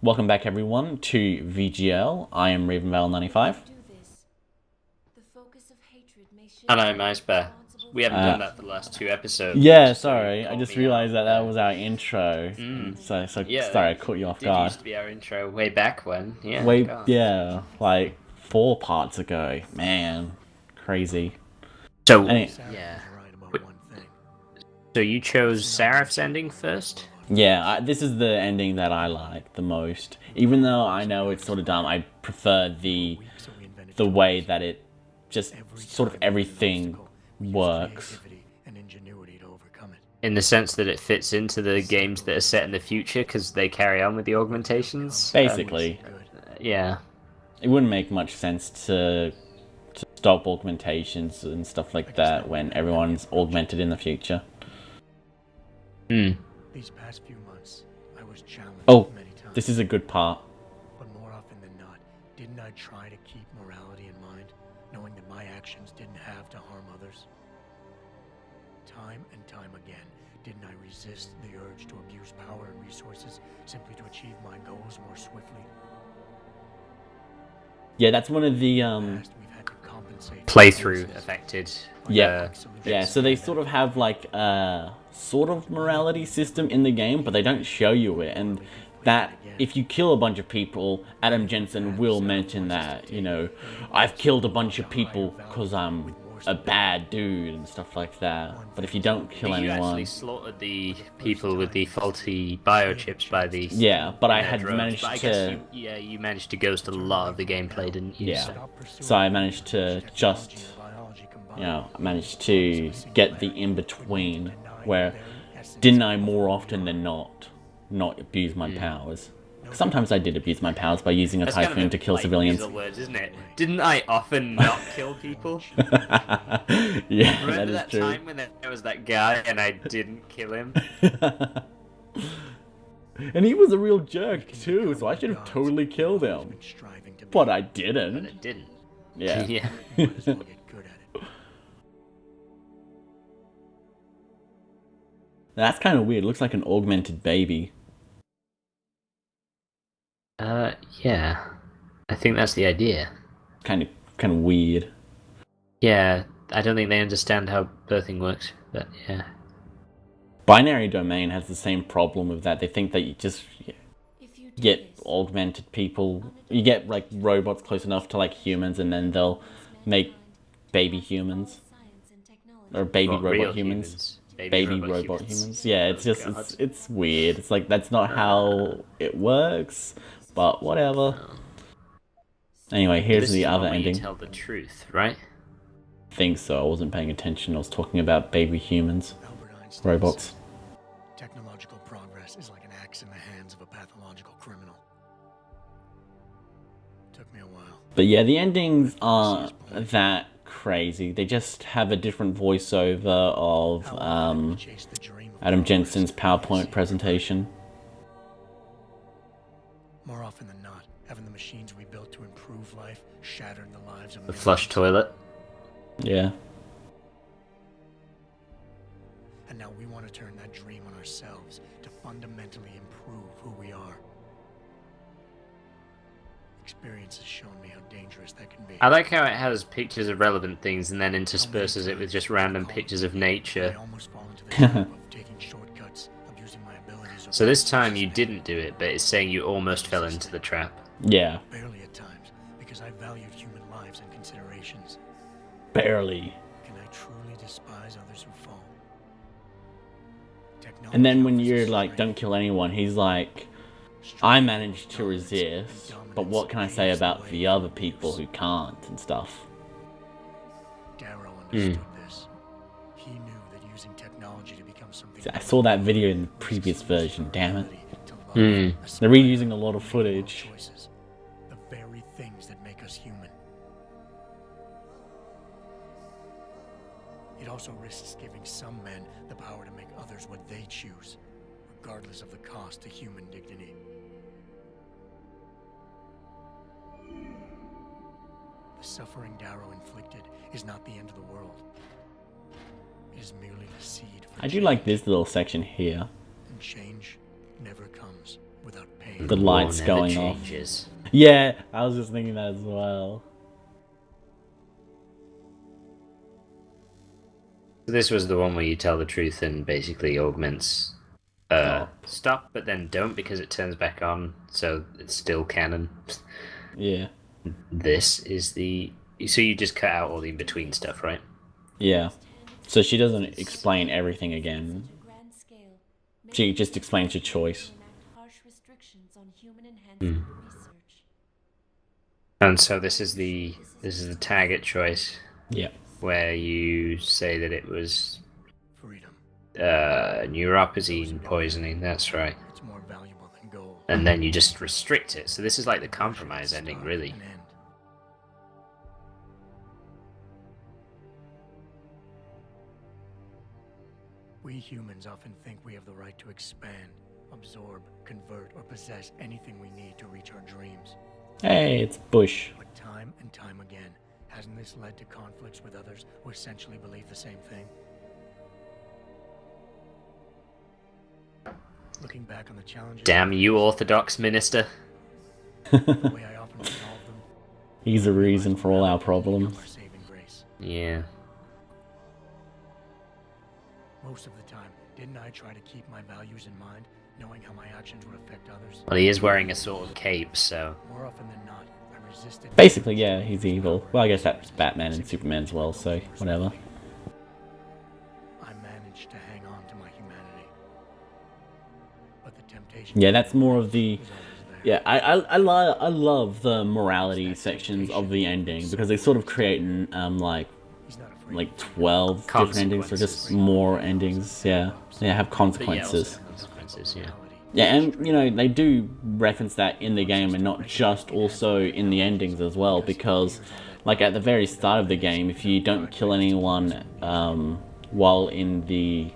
Welcome back everyone to VGL. I am RavenVale95. Hello, Mouse Bear. We haven't done that for the last two episodes, Yeah, so you sorry. I caught just me out realized that that there. was our intro. So Yeah, sorry I caught you it off did guard. used to be our intro way back when. Yeah, Wait, God. yeah, like 4 parts ago. Man, crazy. So, Any, yeah. Wait, so you chose Seraph's ending first? yeah, this is the ending that I like the most. Even though I know it's sort of dumb, I prefer the way that it just sort of everything works. In the sense that it fits into the games that are set in the future because they carry on with the augmentations? Basically. Yeah. It wouldn't make much sense to stop augmentations and stuff like that when everyone's augmented in the future. These past few months, I was challenged many times. This is a good part. But more often than not, didn't I try to keep morality in mind, knowing that my actions didn't have to harm others? Time and time again, didn't I resist the urge to abuse power and resources simply to achieve my goals more swiftly? Yeah, that's one of the Playthrough affected. Yeah, so they sort of have like a sort of morality system in the game, but they don't show you it. And that if you kill a bunch of people, Adam Jensen will mention that, you know, I've killed a bunch of people because I'm a bad dude and stuff like that. But if you don't kill anyone, you actually slaughtered the people with the faulty biochips by the but I had drones. managed to you managed to ghost a lot of the gameplay, didn't you? So I managed to just managed to get the in between where didn't I more often than not abuse my powers. Sometimes I did abuse my powers by using a typhoon to kill civilians. Words, isn't it? Didn't I often not kill people? Yeah, remember that is true. Time when there was that guy and I didn't kill him? And he was a real jerk too, so I should have totally killed him. But I didn't. But it didn't. Yeah. Yeah. That's kind of weird. It looks like an augmented baby. Yeah. I think that's the idea. Kind of weird. Yeah, I don't think they understand how birthing works, but yeah. Binary Domain has the same problem with that. They think that you just get augmented people. You get like robots close enough to like humans, and then they'll make baby humans or baby robot humans. Baby robot humans. Yeah, it's just it's weird. It's like that's not how it works, but whatever. Anyway, here's the other ending. You tell the truth, right? I think so. I wasn't paying attention. I was talking about baby humans, robots. Technological progress is like an axe in the hands of a pathological criminal. Took me a while. But yeah, the endings aren't that crazy. They just have a different voiceover of Adam Jensen's PowerPoint presentation. More often than not, having the machines we built to improve life shattered the lives of the flush toilet. Yeah. And now we want to turn that dream on ourselves to fundamentally improve who we are. Experience has shown me how dangerous that can be. I like how it has pictures of relevant things and then intersperses it with just random pictures of nature. So this time you didn't do it, but it's saying you almost fell into the trap. Yeah. Barely at times, because I valued human lives and considerations. Barely. Can I truly despise others who fall? And then when you're like, don't kill anyone, he's like, I managed to resist, but what can I say about the other people who can't and stuff? Darrow understood this. He knew that using technology to become something. I saw that video in the previous version, damn it. They're reusing a lot of footage. The very things that make us human. It also risks giving some men the power to make others what they choose, regardless of the cost to human dignity. The suffering Darrow inflicted is not the end of the world. It is merely the seed for I do like this little section here. And change never comes without pain. the lights War never going changes. off. Yeah, I was just thinking that as well. This was the one where you tell the truth and basically augments stop, but then don't because it turns back on, so it's still canon. Yeah. This is the... So you just cut out all the in-between stuff, right? Yeah. So she doesn't explain everything again. She just explains your choice. And so this is the target choice. Yeah. Where you say that it was Freedom. neuropazine poisoning. That's right. It's more valuable than gold. And then you just restrict it. So this is like the compromise ending, really. An end. We humans often think we have the right to expand, absorb, convert, or possess anything we need to reach our dreams. Hey, it's Bush. But time and time again, hasn't this led to conflicts with others who essentially believe the same thing? Looking back on the challenges... Damn you, Orthodox minister. the way I often resolve them, He's the reason for all our problems. our saving grace. Yeah. Most of the time, didn't I try to keep my values in mind, knowing how my actions would affect others? Well, he is wearing a sort of cape, so... More often than not, I resisted... Basically, yeah, he's evil. Well, I guess that's Batman and Superman as well, so whatever. I managed to hang on to my humanity. But the temptation... Yeah, that's more of the... was always there. Yeah, I love the morality sections of the ending because they sort of create He's not afraid like 12 different endings or just more endings. Yeah, they have But yeah, consequences. also consequences, yeah. Yeah, and you know they do reference that in the game and not just also in the endings as well because, like at the very start of the game, if you don't kill anyone while in the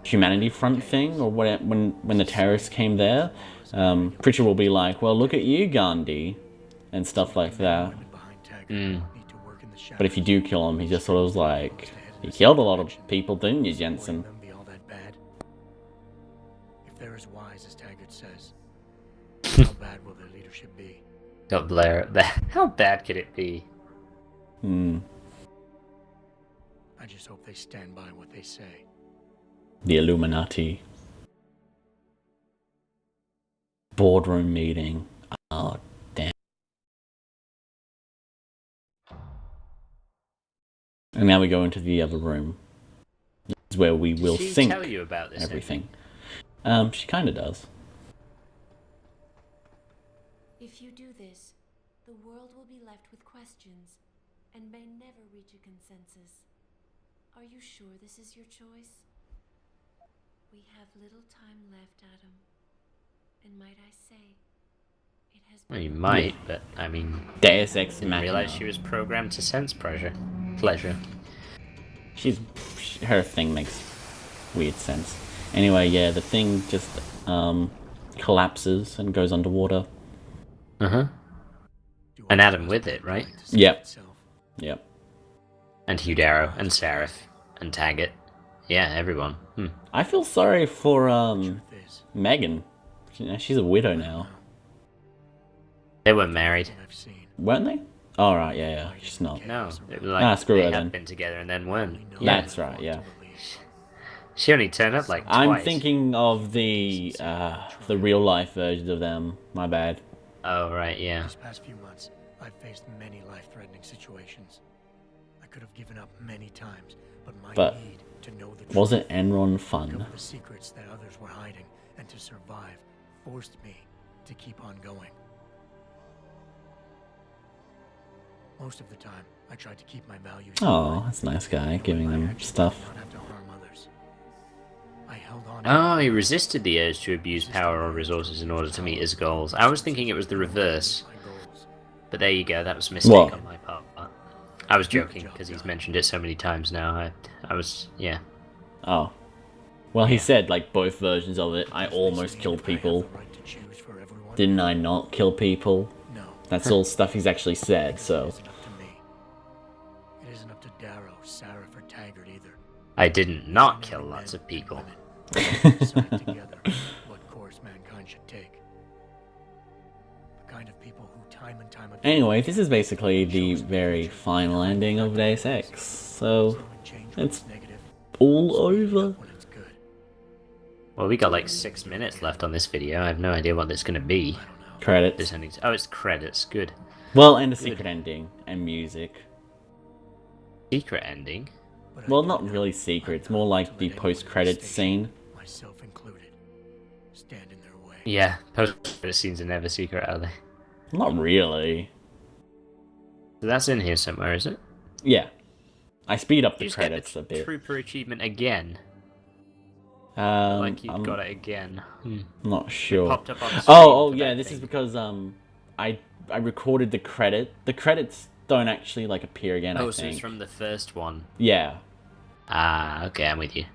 Humanity Front thing or when the terrorists came there, Pritchard will be like, "Well, look at you, Gandhi," and stuff like that. But if you do kill him, he just sort of like, "You killed a lot of people, didn't you, Jensen?" Be all that bad? If they're as wise as Taggart says, how bad will their leadership be? Got Blair. How bad could it be? Hmm. I just hope they stand by what they say. The Illuminati. Boardroom meeting. Oh, damn. And now we go into the other room. This is where we will Did she sync tell you about this everything. She kind of does. If you do this, the world will be left with questions and may never reach a consensus. Are you sure this is your choice? We have little time left, Adam. And might I say, it has Well, you been... might, but I mean, Deus Ex didn't realize Machina. she was programmed to sense pleasure. Her thing makes weird sense. Anyway, yeah, the thing just collapses and goes underwater. And Adam with it, right? Yep. Yep. And Hugh Darrow and Seraph and Taggart. Yeah, everyone. I feel sorry for Truth is, Megan. She's a widow now. They weren't married. I've seen. Weren't they? Oh, right, yeah. She's not. No, it was like Screw they her had then. been together and then weren't. Yeah. That's right, yeah. She only turned up like twice. I'm thinking of the real life versions of them. My bad. Oh right, yeah. These past few months, I've faced many life-threatening situations. I could have given up many times, but my But need to know the truth, wasn't Enron discover fun? the secrets that others were hiding, and to survive, forced me to keep on going. Most of the time, I tried to keep my values. Oh, that's a nice guy, giving them stuff. Not have to harm others. I held on. Oh, he resisted the urge to abuse power or resources in order to meet his goals. I was thinking it was the reverse. My goals. But there you go, that was a mistake What? on my part. I was joking, because he's mentioned it so many times now. I was, yeah. Oh. Well, he said, like, both versions of it. I almost They killed say that I have people. the right to choose for everyone. Didn't I not kill people? No. That's all stuff he's actually said, It so... isn't up to me. It isn't up to Darrow, Sarah, or Taggart either. I didn't not kill lots of people. Decide together what course mankind mankind should take. The kind of people who time and time again... Anyway, this is basically the very final ending of Deus Ex, so it's all over. Well, we got like 6 minutes left on this video. I have no idea what it's going to be. Credits. This ending. Oh, it's credits. Good. Well, and a secret ending and music. Secret ending? Well, not really secret. It's more like the post-credits scene. Myself included. Stand in their way. Yeah, post-credit scenes are never secret, are they? Not really. So that's in here somewhere, is it? Yeah. I speed up the You just credits get a bit. Trooper achievement again. Like you got it again. Not sure. Popped up on the Oh, screen yeah. for This that is thing. because I recorded the credit. The credits don't actually like appear again. I Oh, so think. it's from the first one. Yeah. Ah, okay, I'm with you.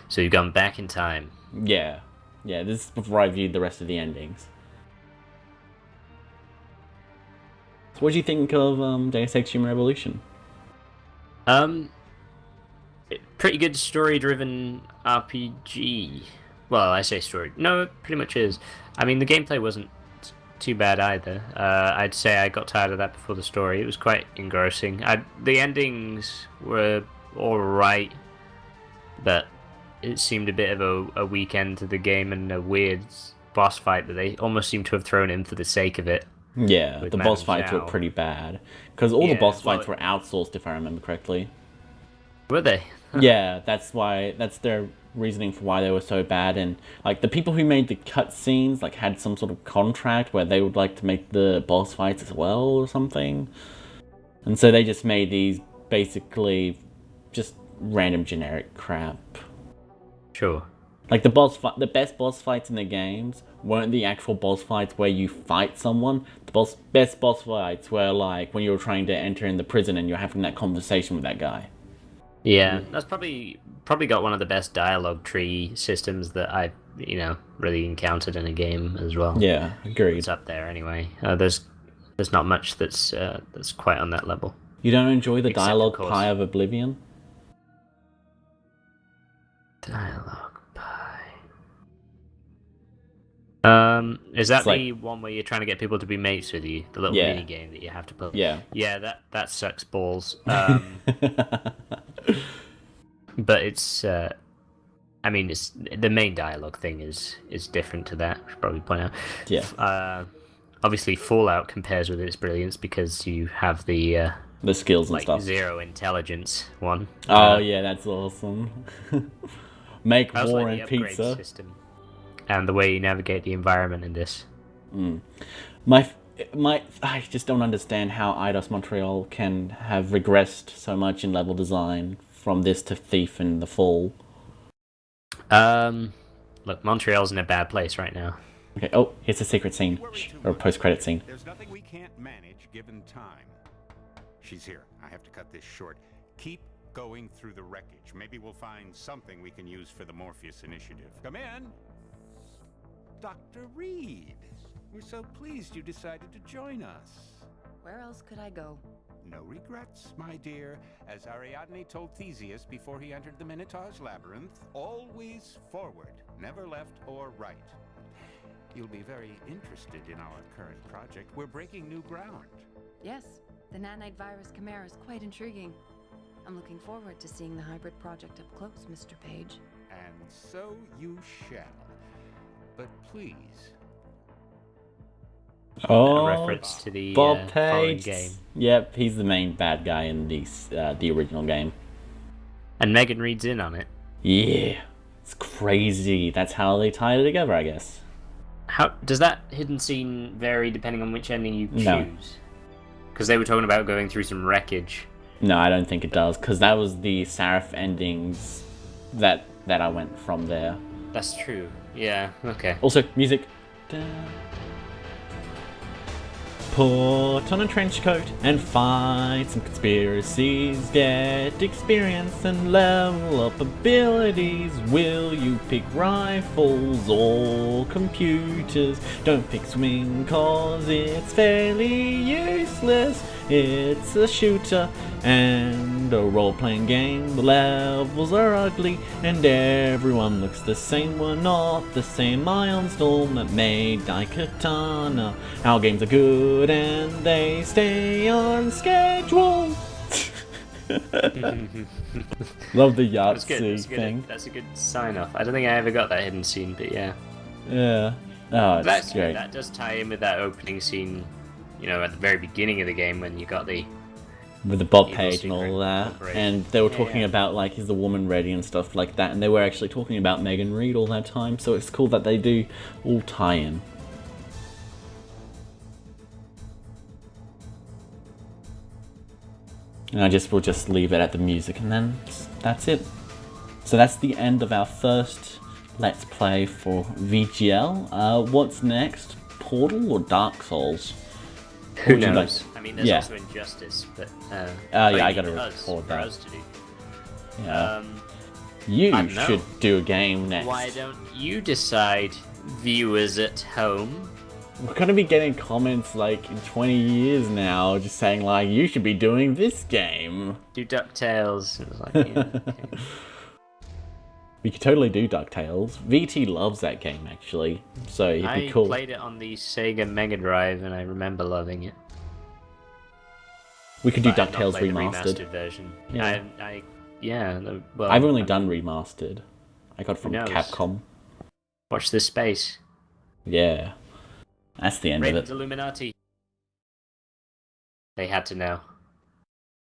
So you've gone back in time. Yeah. Yeah. This is before I viewed the rest of the endings. So, what do you think of Deus Ex Human Revolution? Pretty good story-driven RPG. Well, I say story. No, it pretty much is. I mean, the gameplay wasn't too bad either. I'd say I got tired of that before the story. It was quite engrossing. The endings were alright, but it seemed a bit of a weak end to the game and a weird boss fight that they almost seemed to have thrown in for the sake of it. Yeah, With the boss Madame fights were Zhao. pretty bad. Because all the Yeah, boss well, fights were outsourced, if I remember correctly. Were they? Yeah, that's their reasoning for why they were so bad. And like the people who made the cutscenes like had some sort of contract where they would like to make the boss fights as well or something. And so they just made these basically just random generic crap. Sure. Like the best boss fights in the games weren't the actual boss fights where you fight someone. The best boss fights were like when you were trying to enter in the prison and you're having that conversation with that guy. Yeah, that's probably got one of the best dialogue tree systems that I've really encountered in a game as well. Yeah, agreed. It's up there anyway. There's not much that's quite on that level. You don't enjoy the Except, of dialogue course- pie of Oblivion? Dialogue pie. Is that It's like- the one where you're trying to get people to be mates with you? The little Yeah. mini game that you have to play. Yeah. Yeah, that sucks balls. But it's it's the main dialogue thing is different to that. I should probably point out. Yeah. Obviously, Fallout compares with its brilliance because you have the The skills and like stuff. zero intelligence one. Oh yeah, that's awesome. Make I also war like and the upgrade pizza. system and the way you navigate the environment in this. I just don't understand how Eidos Montreal can have regressed so much in level design from this to Thief and The Fall. Look, Montreal's in a bad place right now. Okay, oh, here's a secret scene. Or a post-credit scene. There's nothing we can't manage given time. She's here. I have to cut this short. Keep going through the wreckage. Maybe we'll find something we can use for the Morpheus initiative. Come in. Dr. Reed. We're so pleased you decided to join us. Where else could I go? No regrets, my dear. As Ariadne told Theseus before he entered the Minotaur's labyrinth, always forward, never left or right. You'll be very interested in our current project. We're breaking new ground. Yes, the nanite virus chimera is quite intriguing. I'm looking forward to seeing the hybrid project up close, Mr. Page. And so you shall. But please, Oh, A reference to the Bob following Page. game. Yep, he's the main bad guy in the original game. And Megan Reed's in on it. Yeah, it's crazy. That's how they tied it together, I guess. How does that hidden scene vary depending on which ending you choose? No. Because they were talking about going through some wreckage. No, I don't think it does, because that was the Seraph endings that I went from there. That's true. Yeah. Okay. Also, music. Put on a trench coat and fight some conspiracies. Get experience and level up abilities. Will you pick rifles or computers? Don't pick swing cause it's fairly useless. It's a shooter and a role-playing game. The levels are ugly and everyone looks the same. We're not the same. Ion Storm that made Daikatana. Our games are good and they stay on schedule. Love the Yahtzee thing. That's a good sign off. I don't think I ever got that hidden scene, but yeah. Yeah. Oh, it's That's great. good. That does tie in with that opening scene, you know, at the very beginning of the game when you got the... With the Bob Evil Page and all secret that. operation. And they were Yeah, talking yeah. about, like, is the woman ready and stuff like that. And they were actually talking about Megan Reed all that time. So it's cool that they do all tie in. And we'll just leave it at the music and then that's it. So that's the end of our first Let's Play for VGL. What's next? Portal or Dark Souls? Who Would you like- knows? I mean, there's Yeah. also Injustice, but... yeah, I gotta mean, record for that. us to do. Yeah. I You don't know. should do a game next. Why don't you decide, viewers at home? We're gonna be getting comments like in 20 years now, just saying like, you should be doing this game. Do DuckTales. It was like, yeah, okay. We could totally do DuckTales. VT loves that game actually, so it'd be cool. I played it on the Sega Mega Drive and I remember loving it. We could do But I've not DuckTales played the remastered. version. Yeah. Well, I've only done remastered. I got it from Who knows? Capcom. Watch this space. Yeah. That's the end of Raven's it. Illuminati. They had to know.